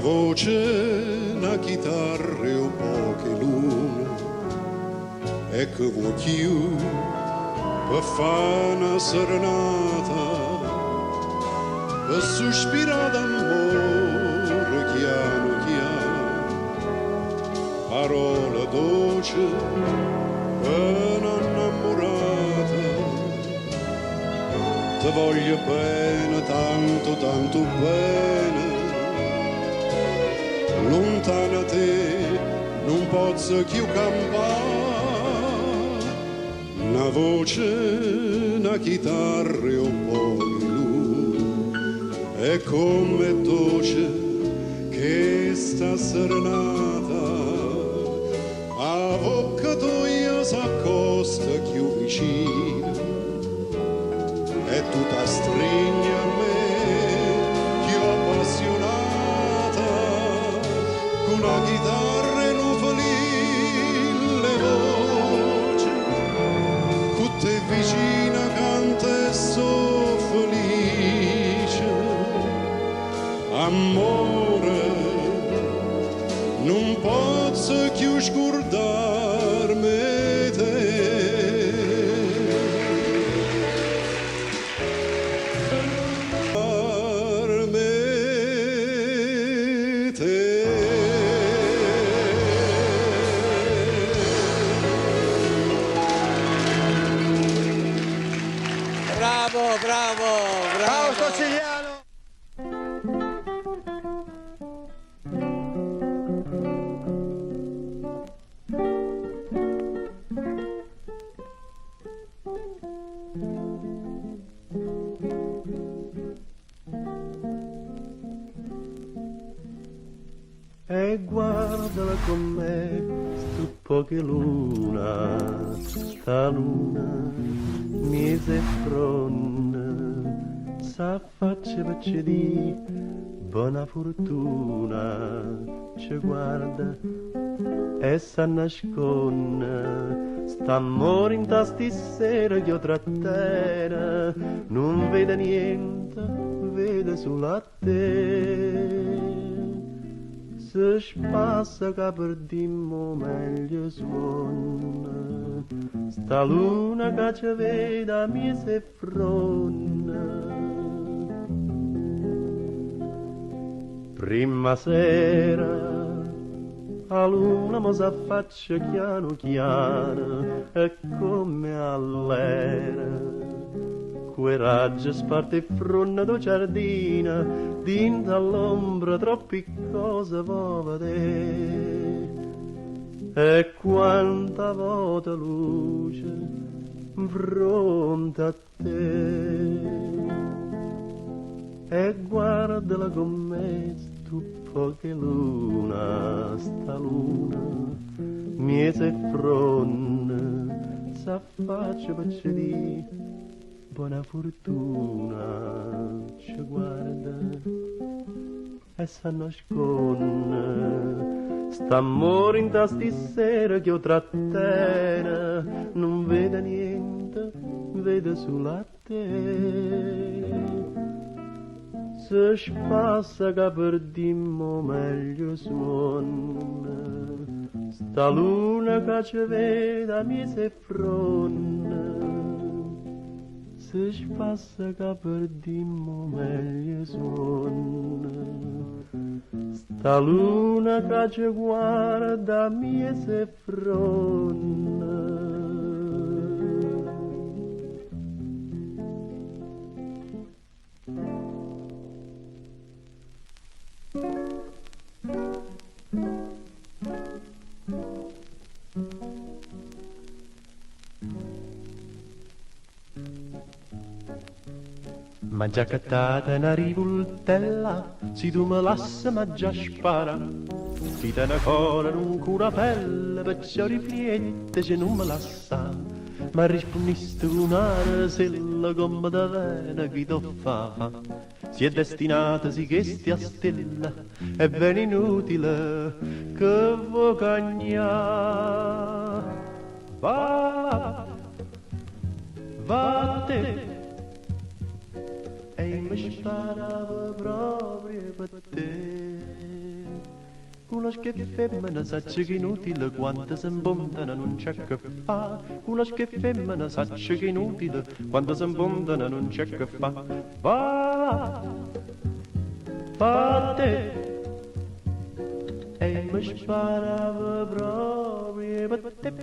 voce, una chitarra e un poche luna, e che voglio per fare una serenata, per sospirare d'amore chiano chiano, parola dolce per un'innamorata. Ti voglio bene, tanto, tanto bene, lontana te non posso più campare, una voce, una chitarra e un po' di luna, è come dolce che sta serenata, a bocca tua s'accosta più vicino, e tu ti stringi a me più appassionata, con la chitarra e un felin le voci, con te vicina canta e so felice. Amore, non posso più scordarmi te. Bravo, bravo, bravo. Fausto Cigliano. E guardala con me, stu poche luna, sta luna, mise fronne, s'affaccia per ci di buona fortuna, ci guarda e sa nasconde, sta amore in tasti sera che io trattenere, non vede niente, vede solo a te. Se spassa che perdiamo meglio suona, sta luna che ci vede a mise fronne. Prima sera a luna mo s'affaccia chiano chiano e come all'era quei raggi sparte fronne do giardina dinta all'ombra troppi cose vo vedere e quanta volta luce fronte a te e guardala con me stu poche luna sta luna miese fronne s'affaccia per ci di buona fortuna ci guarda e sa nasconde st'amore in tasti sera che io trattene non vede niente vede solo a te se spassa che perdimmo meglio suona sta luna che ci vede a mise fronne se spassa che perdimmo meglio suona sta luna che ci guarda a mise fronne. Ma già cattata una rivoltella, se tu me lassi ma già spara. Ti te ne cora un cura pelle, perciò riflette se non me lascia. Ma rispondiste con una rasella come da vena che ti fa. Si è destinata, sì che stia stella, è ben inutile che vuoi cagnare. Va, va te. E mi sparava proprio per te. Uno che femmina sacce che inutile, quando si imbontano non c'è che fa. Uno che femmina sacce che inutile, quando si imbontano non c'è che fa. Va, va te, e mi sparava proprio per te.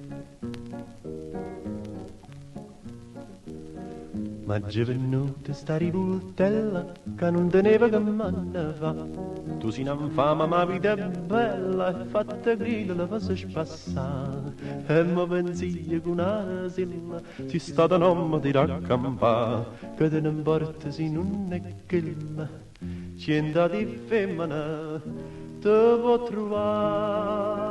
Ma è venuta sta rivoltella che non teneva che manna fa. Tu si non fa ma la vita è bella e fatta grida la fase spassare. E mi pensi che una silla si sta da nome di raccampare. Che te ne importa se non è quella, cienta di femmina te può trovare.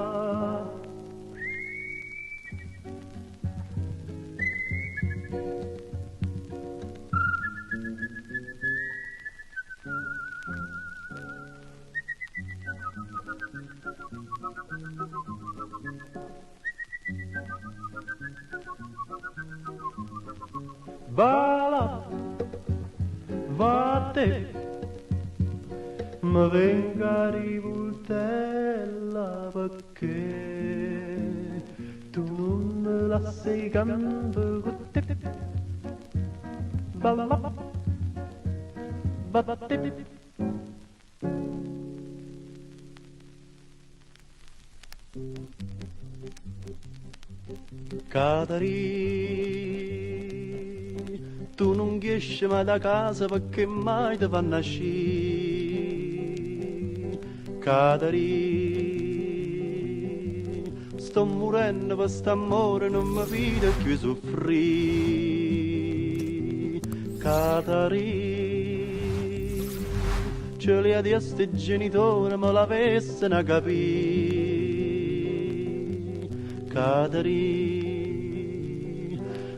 Va là, va te, ma venga rivoltella perché tu non la sei gambe con te. Va là, va te. Catari, tu non esci mai da casa perché mai ti fanno uscire. Catari, sto morendo per st'amore, non mi vedo più soffrire. Catari, ce li ha di sti genitori, me l'avessero a capire. Catari,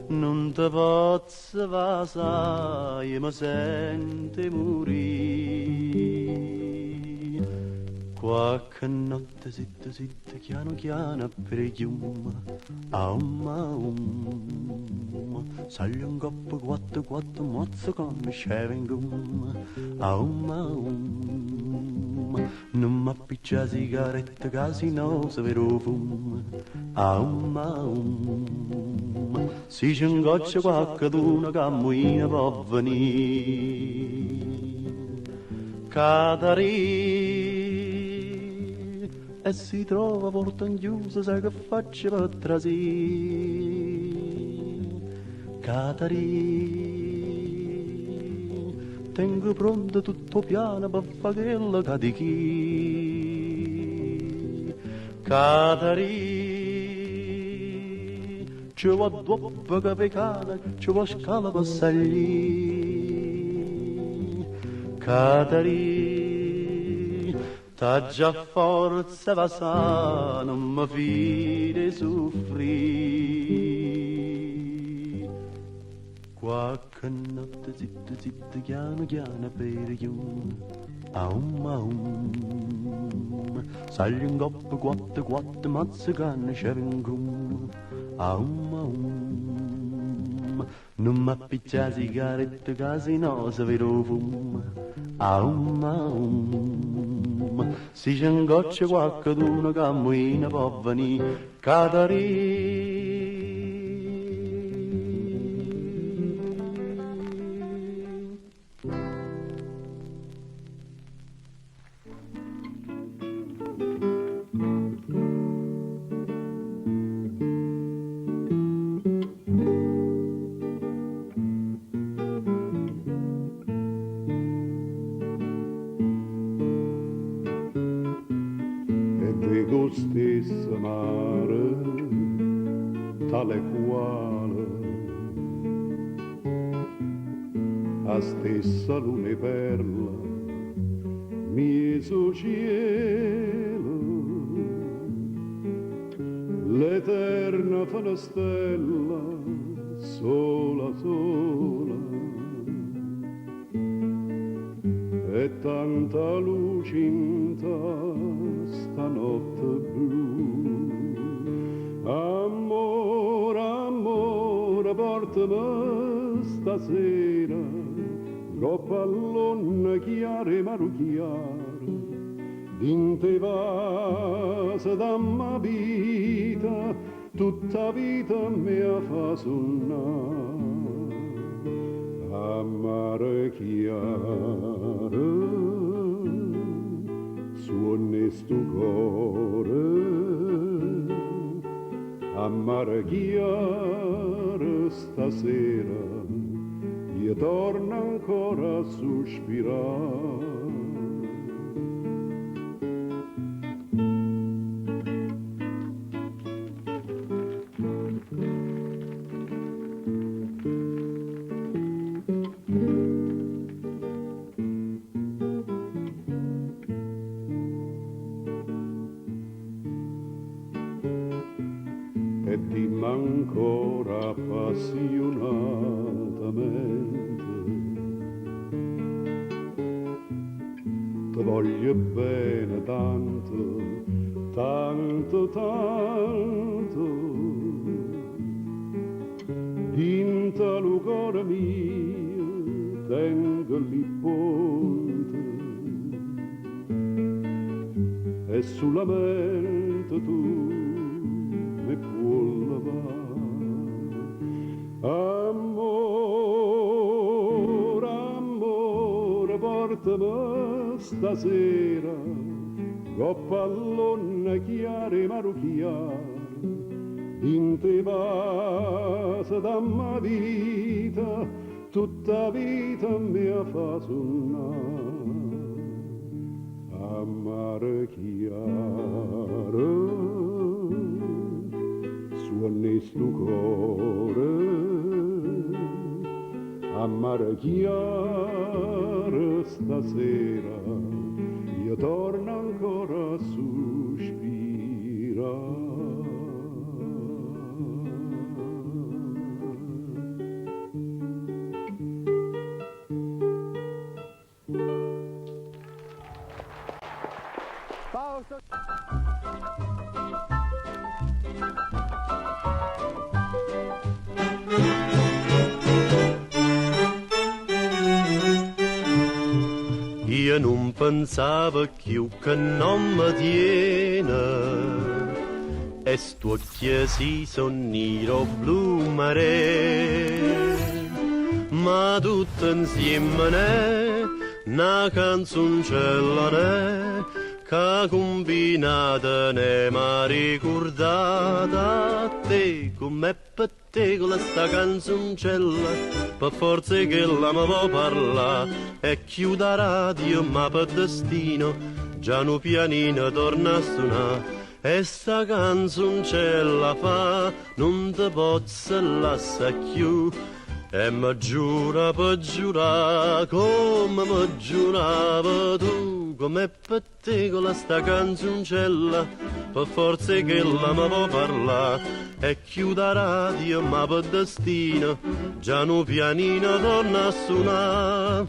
non te posso passare, mi sente morire. Qualche notte zitta, zitta, piano, piano, per il chiuma, sale un coppo, quattro, quattro, mozzo come sceve in gomma, non mi appiccia sigaretta, casinosa, vero fumo, si c'è un goccio qualcuno che muina può venire. Catari, e si trova porta in chiusa, sai che faccio per trasì. Catari, tengo pronto tutto piano per fare quello che di chi. Catari, ci va dopo che pecana, ci va scala per salire. Catari, t'ha già forza va sa, non mi fide soffrire. Qualche notte zitta, zitta, piano, piano, per il chiumo, sale un coppo, quattro, quattro, mazza canne, c'è un gum, non mi appiccia sigaretta, casinosa, vero fumo, si c'è un goccio qualcuno che muina può venire. Catari, Ego stessa mare, tale quale, a stessa luna e perla, mieso cielo, l'eterna fa una stella, sola, sola, e tanta luce in stanotte blu. Amore, amore, portami stasera, troppa luna chiara e maru chiara, Dinte vase da ma vita, tutta vita mia fa suonare, amare chiaro, suoni stu cuore, amare chiaro stasera, io torno ancora a sospirare. E dimmi ancora appassionatamente, ti voglio bene tanto, tanto, tanto, dinta lo cuore mio tengo lì ponte, e sulla mente tu mi può lavare. Amore, amore, portami stasera, con pallone chiare marucchiare, in te vase da ma vita, tutta vita mi fa suonare. Amare chiaro, suoni stu cuore, amare chiaro stasera, io torno ancora a sospirare. Io non pensavo più che non mi tiene, e sto chiesi son nero blu mare, ma tutto insieme è una canzoncella che combinata ne m'ha ricordata a te, come per te con sta canzoncella, per forza che la mi può parlare, e chiude la radio ma per destino, già no pianino torna a suonare, e sta canzoncella fa, non te posso lasciare più. E mi giura per giurare, come mi giurava tu, come per te con la sta canzoncella, per forza che la mi può parlare, e chiude la radio ma per destino, già no pianino torna a suonare.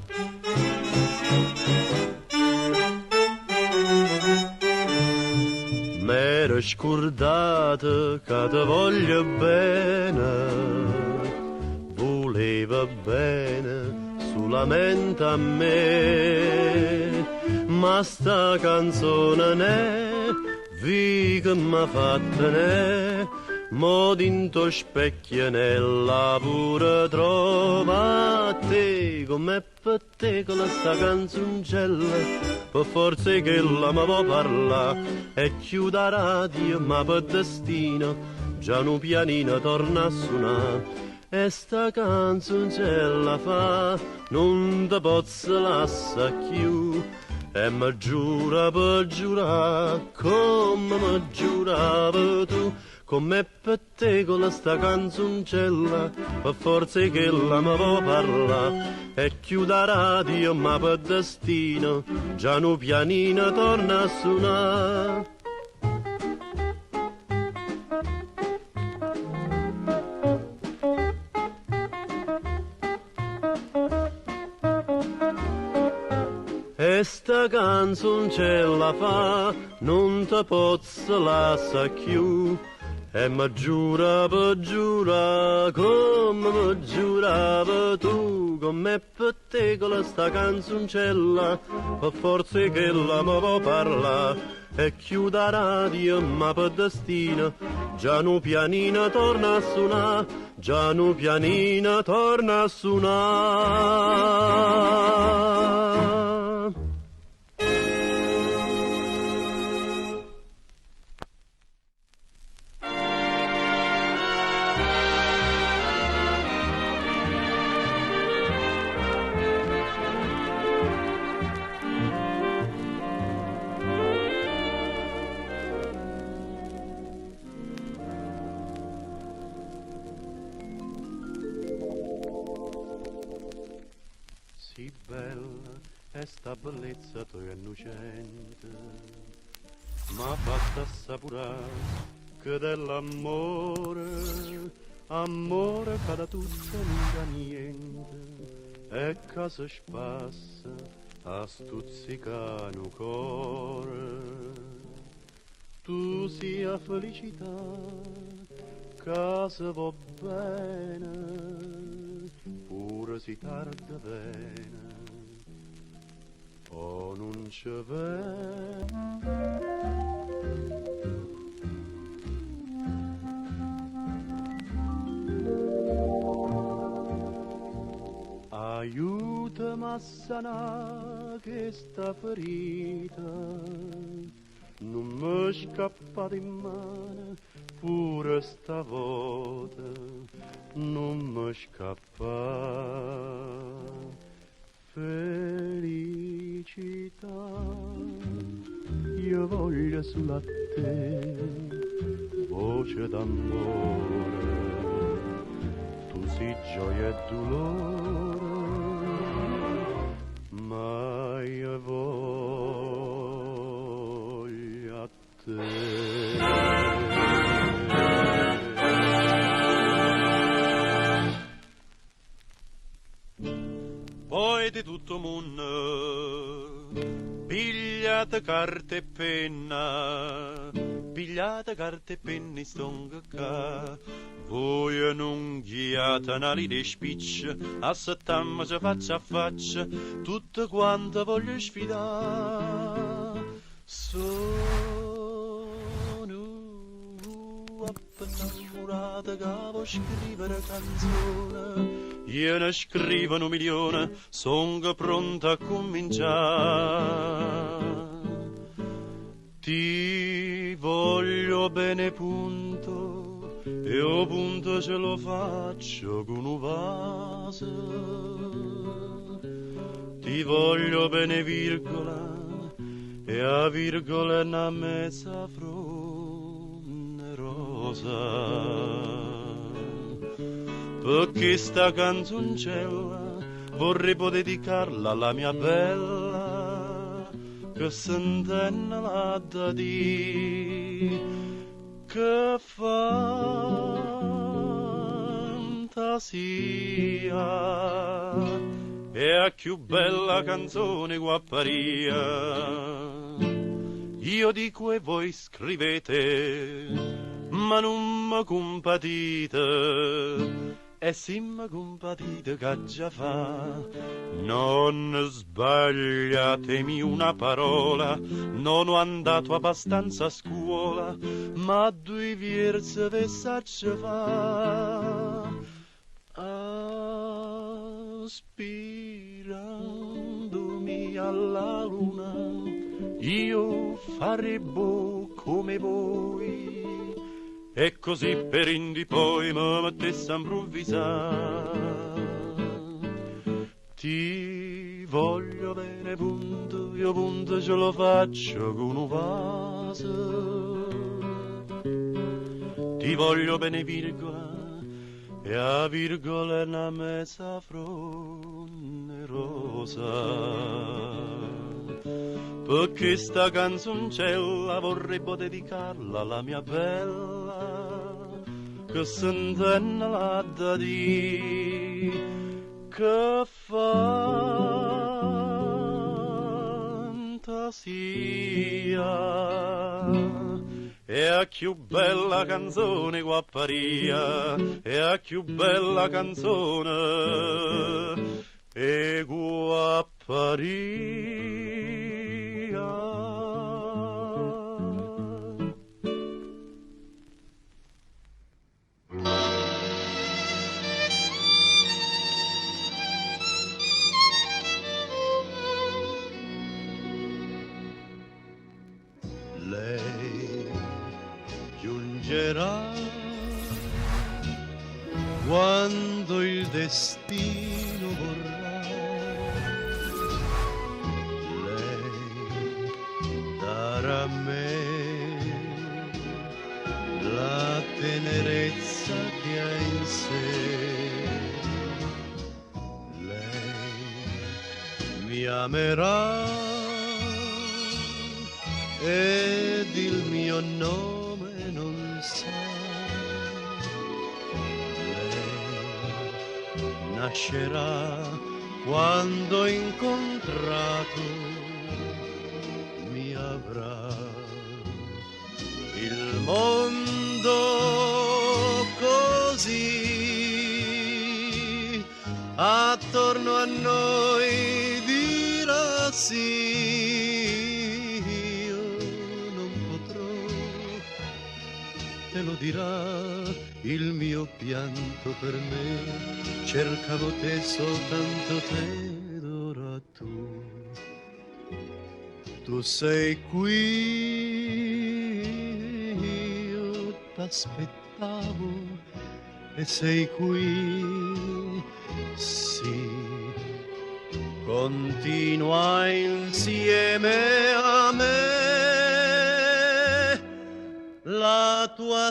M'ero scordato che ti voglio bene, voleva bene solamente a me, ma sta canzone ne vi che m'ha fatta ne, mo dinto specchio nella pure trova a te, come per te con la sta canzoncella, per forza che la mi può parlare, e chiude la radio ma per destino, già no pianino torna a suonare. E sta canzoncella fa, non te posso lasciare più, e mi giura per giurare, come mi giurava tu, come per te con la sta canzoncella, per forza che la mi può parlare, e chiude la radio ma per destino, già no pianino torna a suonare. E sta canzoncella fa, non te posso lasciare più, E mi giura, come mi giurava tu, come per te con sta canzoncella, per forza che la mi può parlare. E chiuda la radio, ma per destino, già nu pianina torna a suonare, già nu pianina torna a suonare. Sì bella è sta bellezza tua innocente, ma fatta assapurare che dell'amore, amore fa da tutto mica niente, e che si spassa a stuzzicare un cuore. Tu sia felicità, che se va bene, pure si tarda bene, o non ci vede. Aiutami a sanare questa ferita, non mi scappa di mano pure stavolta, non mi scappa. Felicità, io voglio sulla te, voce d'amore, tu sei gioia e dolore, ma io voglio a te. Poi di tutto mondo, pigliate carte e penna, pigliate carte e penna stonga ca, voi non ghiate anali di spiccia, a settamma ci faccia a faccia, tutte quante voglio sfidare. Sono appannamorata che vuoi scrivere canzone, io ne scrivo 1 milione, sono pronta a cominciare. Ti voglio bene punto, e o punto ce lo faccio con un vaso. Ti voglio bene virgola, e a virgola è una mezza fronde rosa. Perché sta canzoncella vorrei poter dedicarla alla mia bella, che sentenna la da di, che fantasia, è a più bella canzone guapparia. Io dico e voi scrivete, ma non mi compatite, e se mi compatite che già fa, non sbagliatemi una parola, non ho andato abbastanza a scuola, ma 2 versi ve saccio fa. Aspirandomi alla luna, io farebbo come voi, e così per indi poi mi mettesse a improvvisare. Ti voglio bene punto, io punto ce lo faccio con un vaso. Ti voglio bene virgola, e a virgola è una mezza fronde rosa. Perché sta canzoncella vorrei dedicarla alla mia bella, che sentenna la da di, che fantasia, e a più bella canzone guapparia, e a più bella canzone e guapparia. Lei giungerà quando il destino vorrà. Lei darà a me la tenerezza che ha in sé. Lei mi amerà ed il mio nome non sa. Lei nascerà quando incontrato mi avrà. Il mondo così attorno a noi dirà sì. Te lo dirà il mio pianto per me, cercavo te soltanto te, ed ora tu sei qui, io t'aspettavo e sei qui, sì, continua insieme a me la tua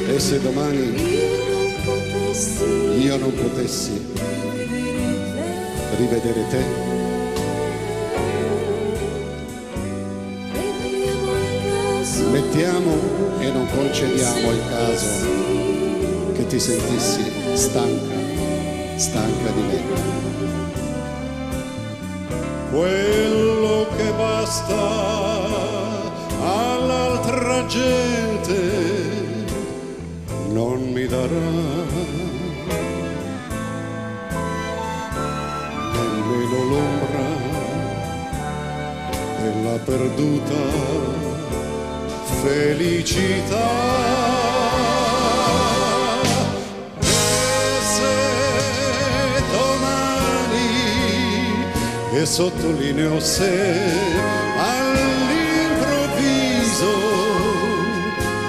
E se domani io non potessi rivedere te, mettiamo e non concediamo il caso che ti sentissi stanca di me. Quello che basta all'altra gente non mi darà nemmeno l'ombra della perduta felicità. E se domani, e sottolineo se, all'improvviso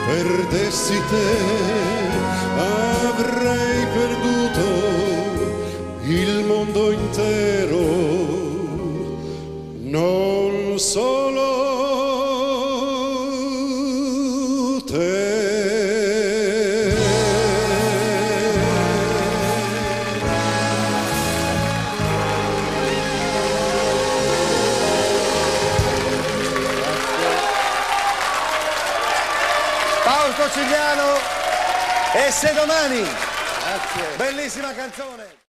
perdessi te, avrei perduto il mondo intero, non solo te. Paolo Cigliano, e se domani. Grazie. Bellissima canzone.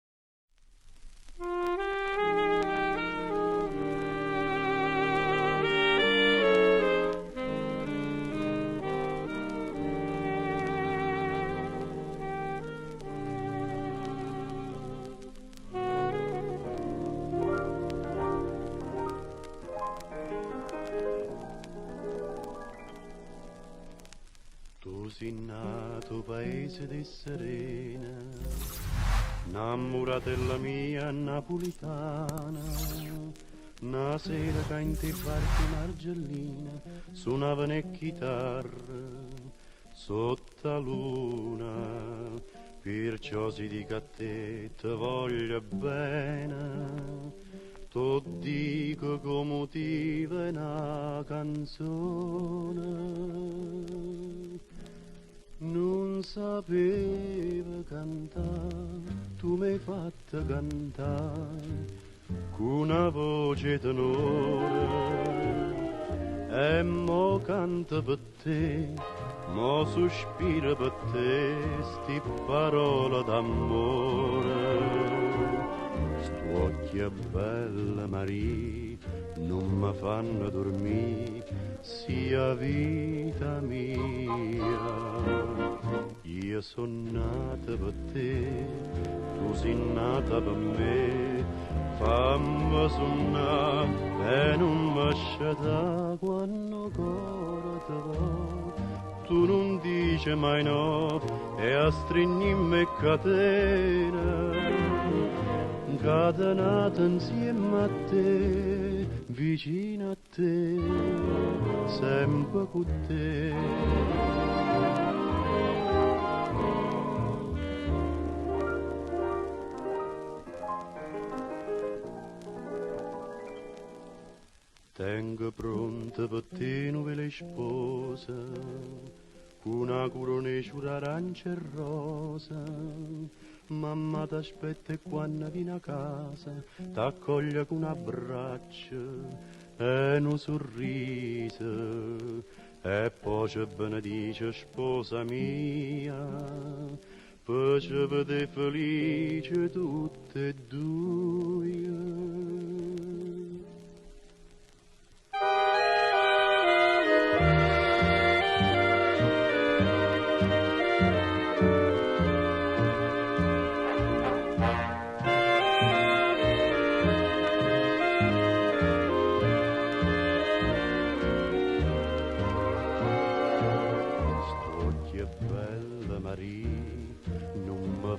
Tu sei nato paese di Serena, innamoratella mia napolitana, una sera che in te barche in Argellina suonavano e chitarra, sotto la luna, perciò si dica a te voglio bene, tu dico come ti va una canzone. Non sapeva cantare, tu mi hai fatto cantare con una voce tenore, e mo canta per te, mo sospira per te, sti parole d'amore. Sti occhi bella Maria, non mi fanno dormire, sia vita mia. Io sono nata per te, tu sei nata per me, fammi suonare e non mi sciata quando cuore te va. Tu non dici mai no e a stringimmi catena, catenata insieme a te, vicino a te, sempre con te. Tengo pronta per te novelle sposa, con una coronesciura arancia e rosa. Mamma t'aspetta e quando vieni a casa t'accoglie con un abbraccio e un sorriso, e poi ci benedice sposa mia, poi ci vede felice tutte e due.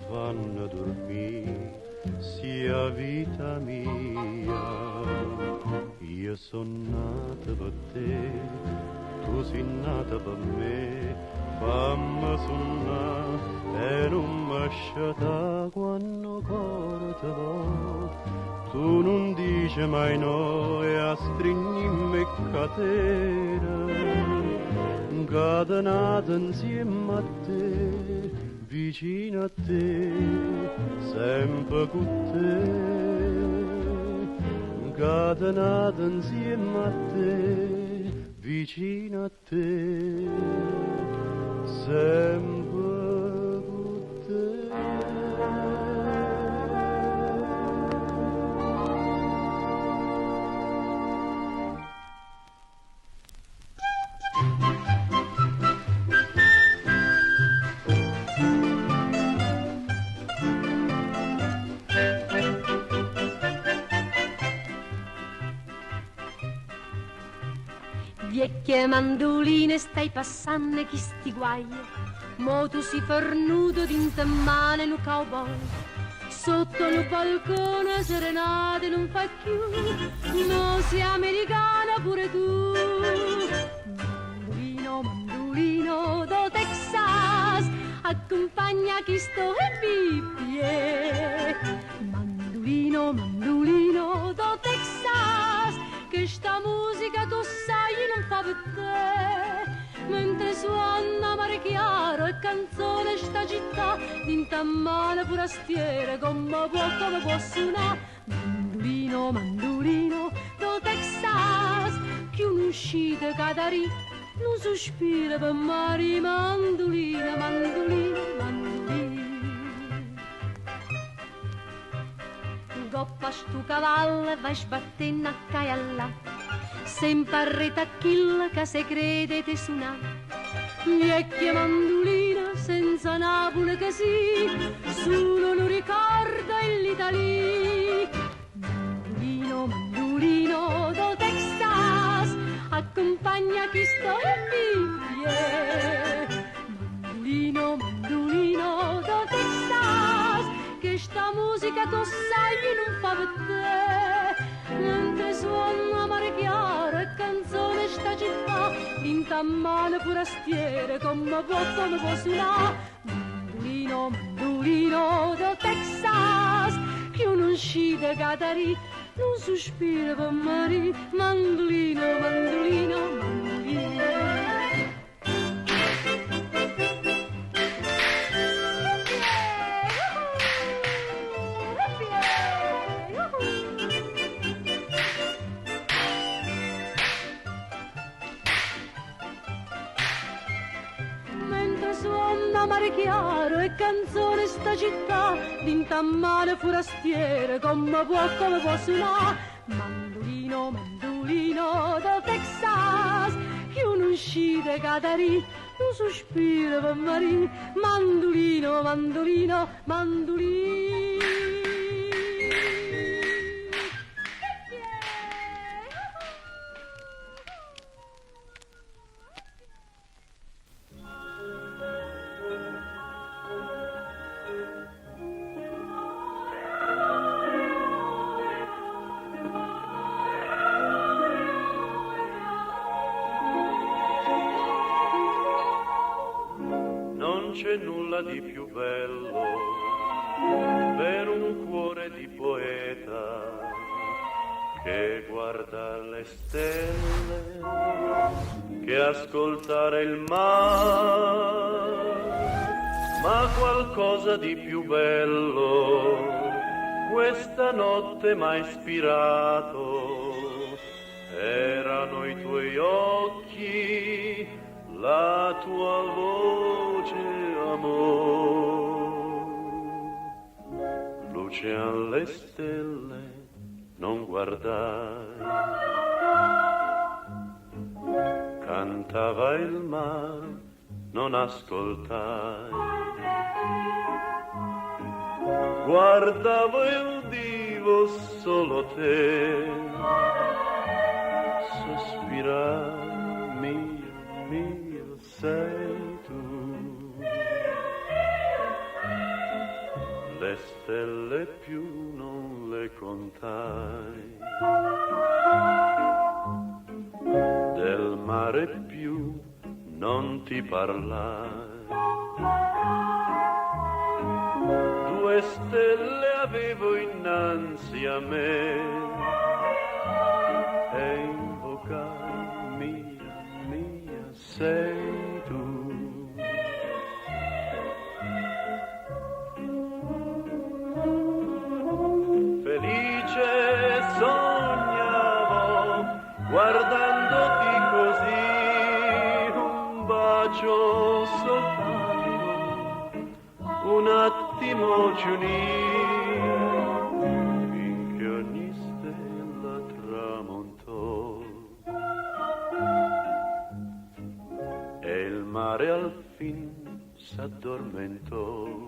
Fanno dormire, sia vita mia. Io sono nata per te, tu sei nata per me, fammi suonare e non mi sciata quando cuore te va. Tu non dici mai no e a stringimmi catena, catenata insieme a te, vicino a te, sempre con te, catenata insieme a te, vicino a te, sempre con te. Vecchie mandoline stai passando chi sti guai, mo tu si fornuto d'intemane nu cowboy, sotto nu balcone serenate non fai più, no sei americana pure tu. Mandolino, mandolino do Texas, accompagna chi sto e bibbie. Mandolino, mandolino do Texas, che sta musica tu sai non fa per te, mentre suona mare chiaro e canzone sta città, d'intammane forastiere come può suonare. Mandolino, mandolino do Texas, che un'uscita cadarì, non sospira per mare. Mandolina, mandolina, mandolina. Goppa stu cavallo e vai sbattendo a caialla, sempre a retacchilla che se crede te suona. Vecchia mandolina senza Napoli che sì, solo non ricorda l'Italia. Mandolino, mandolino do Texas, accompagna chi sto e vive. Mandolino, mandolino do Texas, che sta musica tu sai non fa per te, mentre suona mare chiaro e canzone sta città, tammane forastiere, come può suonare. Mandolino, mandolino del Texas, che non scide Catarì, non sospira per Marie. Mandolino, mandolino, mandolino. Mare chiaro e canzone sta città, d'intammane forastiere, come può suonare. Mandolino, mandolino del Texas, che non uscite Catarì, non sospira per Marie. Mandolino, mandolino, mandolino. C'è nulla di più bello per un cuore di poeta che guardare le stelle, che ascoltare il mare, ma qualcosa di più bello questa notte m'ha ispirato, erano i tuoi occhi, la tua voce, amor. Luce alle stelle, non guardai. Cantava il mare, non ascoltai. Guardavo e udivo solo te. Sospirai, mio, sei tu. Le stelle più non le contai, del mare più non ti parlai. 2 stelle avevo innanzi a me e invocai, mia, sei tu. Felice sognavo guardandoti così, un bacio soltanto, un attimo ci unì, finché ogni stella tramontò e il mare al fin s'addormentò.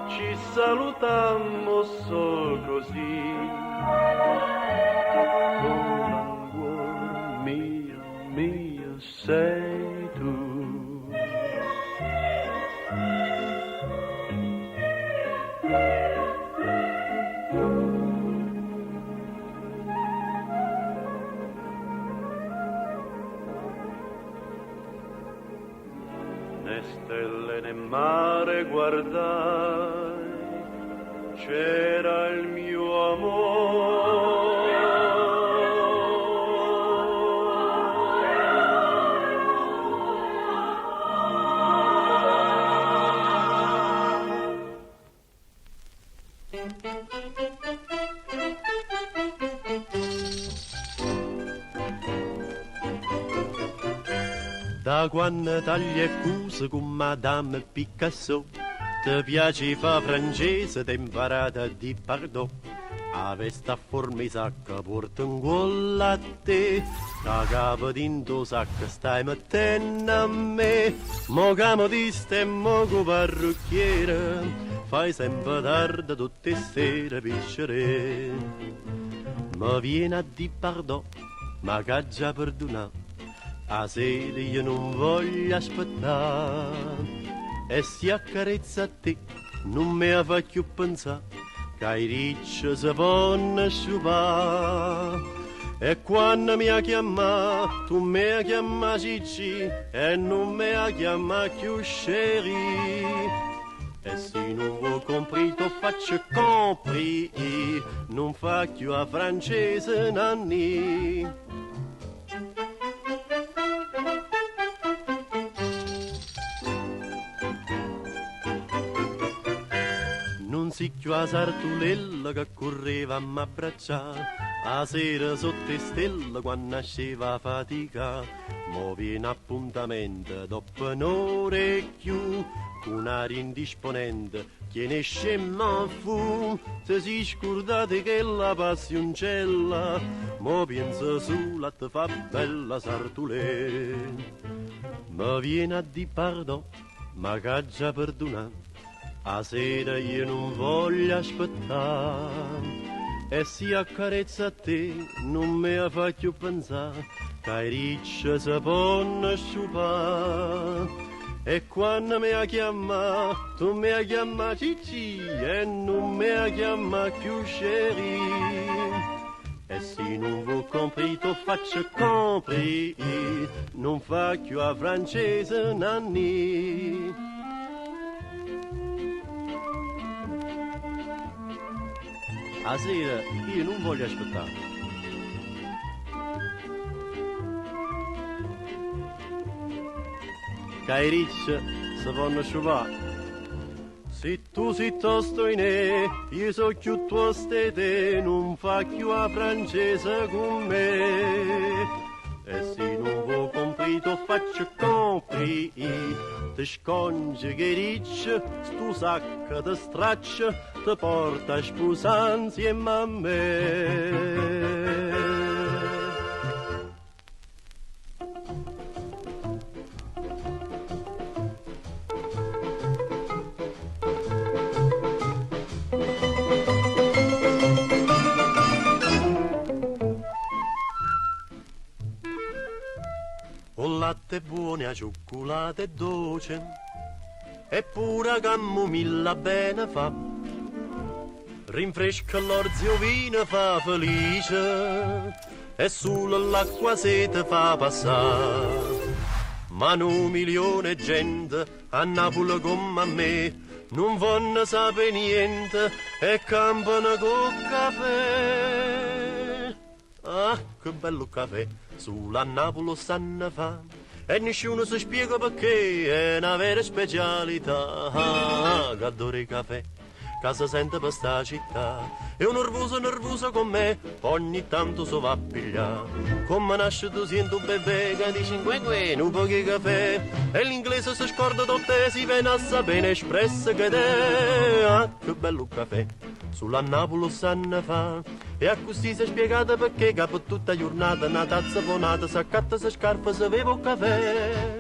Ci salutammo sol così, con languore mio, sei tu. Né stelle né mare guardai, c'era il mio amore. Da quando tagli accuse con Madame Picasso, ti piace fa francese, ti imparata di pardon. A vesta a forma di sacca porta un gol a te, da capo d'into sacca stai mettendo a me. Mo camodista e mo parrucchiere, fai sempre tardi tutte sere piscere. Ma viene a di pardon, ma che già perdona, a sera io non voglio aspettare. E si accarezza a te, non me la fa più pensare, che i ricci si possono sciupare. E quando mi ha chiamato, tu mi ha chiamato Cicci e non mi ha chiamato più chéri. E se non vuoi comprito faccio compri, non fa più a francese nanni. Non si più a Sartulella che correva a m'abbracciare. A sera sotto le stelle quando nasceva a fatica, mo viene appuntamento dopo un'ora e più, con aria indisponente che ne scemma fu, se si scordate che la passioncella, mo pensa sulla te fa bella Sartulè. Ma viene a di pardon, ma che già perdona, a sera io non voglio aspettare. E si accarezza a te, non me la fa più pensare, che i ricci si possono sciupare. E quando mi ha chiamato, tu mi ha chiamato Cicci, e non mi ha chiamato più chéri. E se non vuoi comprito faccio compri, non fa più a francese nanni. A sera io non voglio aspettare. Che i ricci si possono sciupare. Se tu sei tosto in io so più tosto te, non fa più a francese con me. E se non vuoi comprito faccio compri, ti scongi che ricci, stu sacco di straccio, ti porta a sposare insieme a me. Con latte buone a cioccolata e dolce, e pure camomilla bene fa, rinfresca l'orzio vino fa felice, e sull'acqua sete fa passare. Ma un milione di gente a Napoli come a me non vanno sapere niente e campano col caffè. Ah, che bello caffè! Sulla Napoli sanno fa e nessuno si spiega perché è una vera specialità. Che adoro il caffè, che si sente per sta città. E un nervoso con me ogni tanto so va a pigliare. Come nasce tu sento un bebè che dice un po' di caffè. E l'inglese si scorda dotte si viene a sapere espresso che è. Ah, che bello caffè! Sulla Napoli sanno fa e a così si è spiegata perché capo tutta giornata una tazza bonata s'accatta se scarpa se bevo un caffè.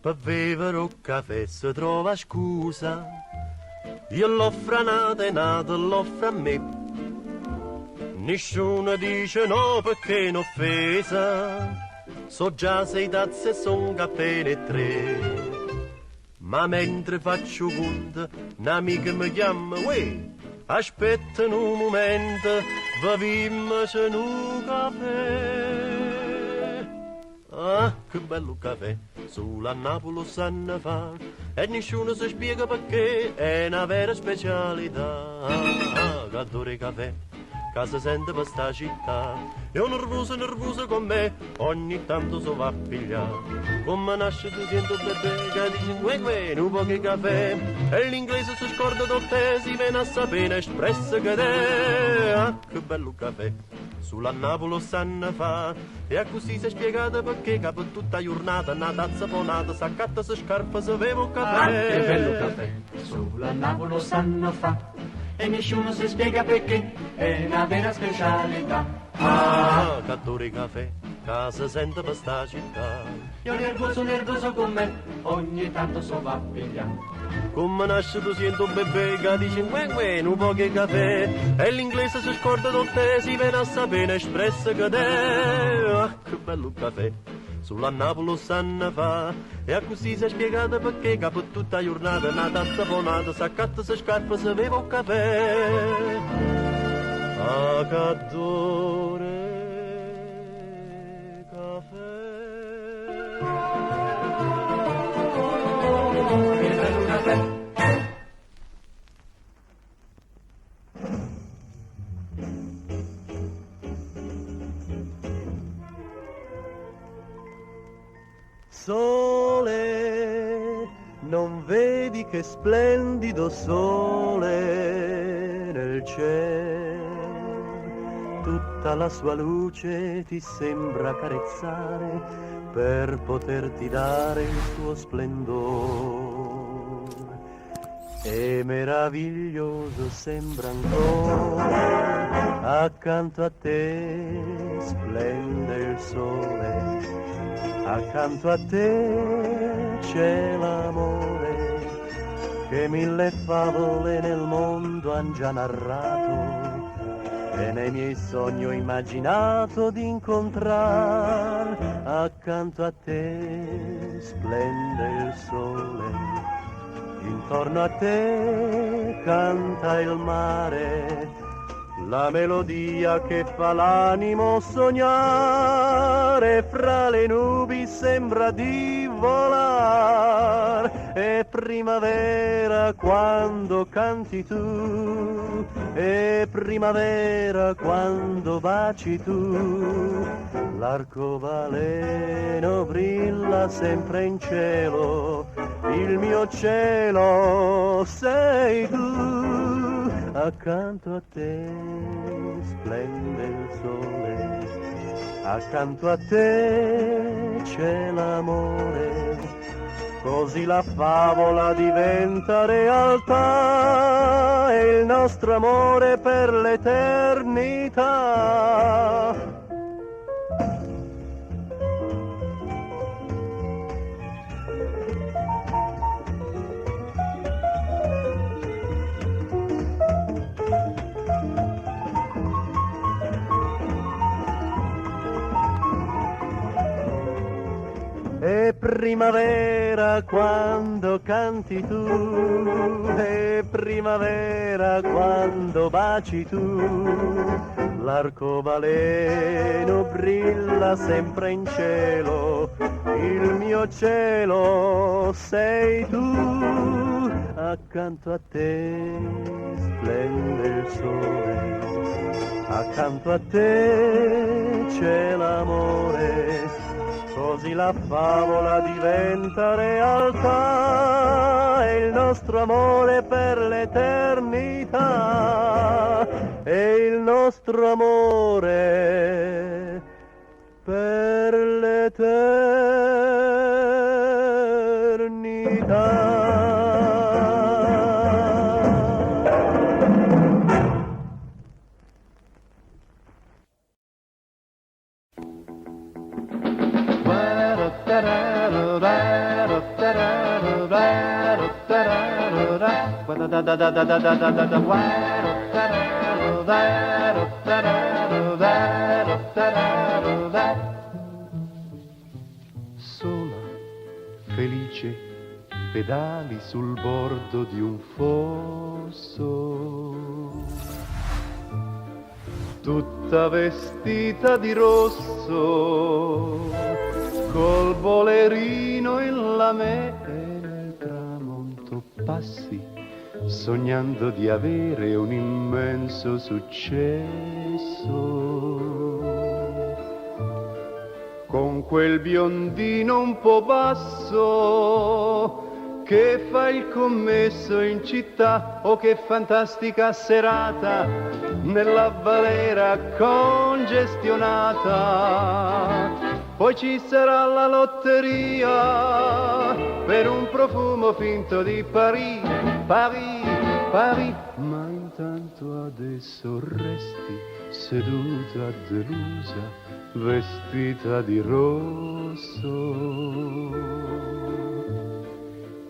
Per bere un caffè si trova scusa, io l'offro nata l'offro a me. Nessuno dice no perché non offesa, so già 6 tazze son caffè e 3. Ma mentre faccio conto, un'amica mi chiama, uè, aspetta un momento, beviamoci un caffè. Ah, che bello caffè! Sulla Napoli sanno fa e nessuno si spiega perché è una vera specialità. Che adoro il caffè, che si sente per sta città. E un nervoso con me ogni tanto so va a pigliare. Come nasce tu sento bebè che dice un po' di caffè. E l'inglese si scorda dotte si viene a sapere espresso che è. Ah, che bello caffè! Sulla Napoli sanno fa e a così si è spiegata perché capo tutta giornata una tazza bonata s'accatta se scarpa se bevo un caffè. Ah, che bello caffè! Sulla Napoli sanno fa e nessuno si spiega perché è una vera specialità. Ah, che adoro il caffè, che si sente per sta città. Io nervoso con me ogni tanto so va a pigliare. Come nasce 200 bebè che dice un po' che caffè e l'inglese si scorda del te, si viene a sapere espresso che te. Ah, che bello caffè, sulla Napoli sanno fa e così si è spiegata perché capo tutta la giornata una tazza bonata, s'accatta, si scarpa, si beve un caffè. Ah, cattore Sole, non vedi che splendido sole nel cielo, tutta la sua luce ti sembra carezzare per poterti dare il suo splendore. E meraviglioso sembra ancora, accanto a te splende il sole, accanto a te c'è l'amore che mille favole nel mondo han già narrato e nei miei sogni ho immaginato di incontrar. Accanto a te splende il sole, intorno a te canta il mare, la melodia che fa l'animo sognare, fra le nubi sembra di volar. È primavera quando canti tu, è primavera quando baci tu, l'arcobaleno brilla sempre in cielo, il mio cielo sei tu. Accanto a te splende il sole, accanto a te c'è l'amore, così la favola diventa realtà e il nostro amore per l'eternità. È primavera quando canti tu, è primavera quando baci tu, l'arcobaleno brilla sempre in cielo, il mio cielo sei tu. Accanto a te splende il sole, accanto a te c'è l'amore, così la favola diventa realtà e il nostro amore per l'eternità, e il nostro amore per l'eternità. Sola, felice, pedali sul bordo di un fosso, tutta vestita di rosso, col bolerino in lamè e nel tramonto passi, sognando di avere un immenso successo. Con quel biondino un po' basso che fa il commesso in città, oh che fantastica serata nella balera congestionata. Poi ci sarà la lotteria per un profumo finto di Paris, Paris, Paris. Ma intanto adesso resti seduta delusa, vestita di rosso.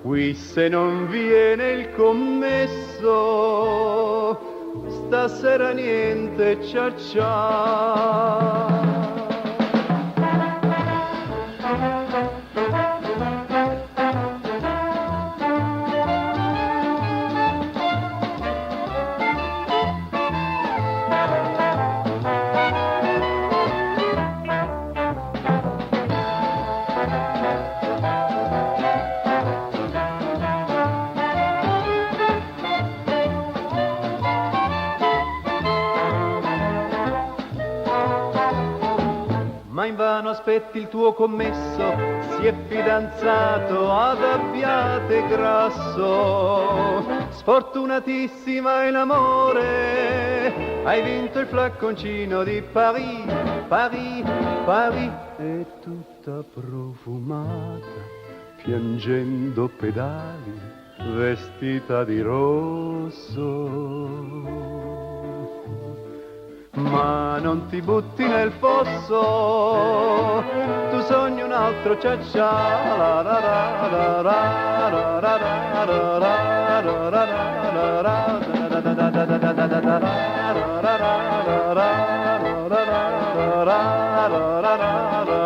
Qui se non viene il commesso, stasera niente cia cia. Ma invano aspetti il tuo commesso, si è fidanzato ad Abbiate Grasso. Sfortunatissima in amore, hai vinto il flacconcino di Paris, Paris, Paris. È tutta profumata, piangendo pedali, vestita di rosso. Ma non ti butti nel fosso, tu sogni un altro cia cia, la ra ra ra ra ra ra ra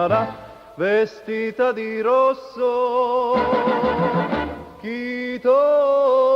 ra, vestita di rosso, Chito.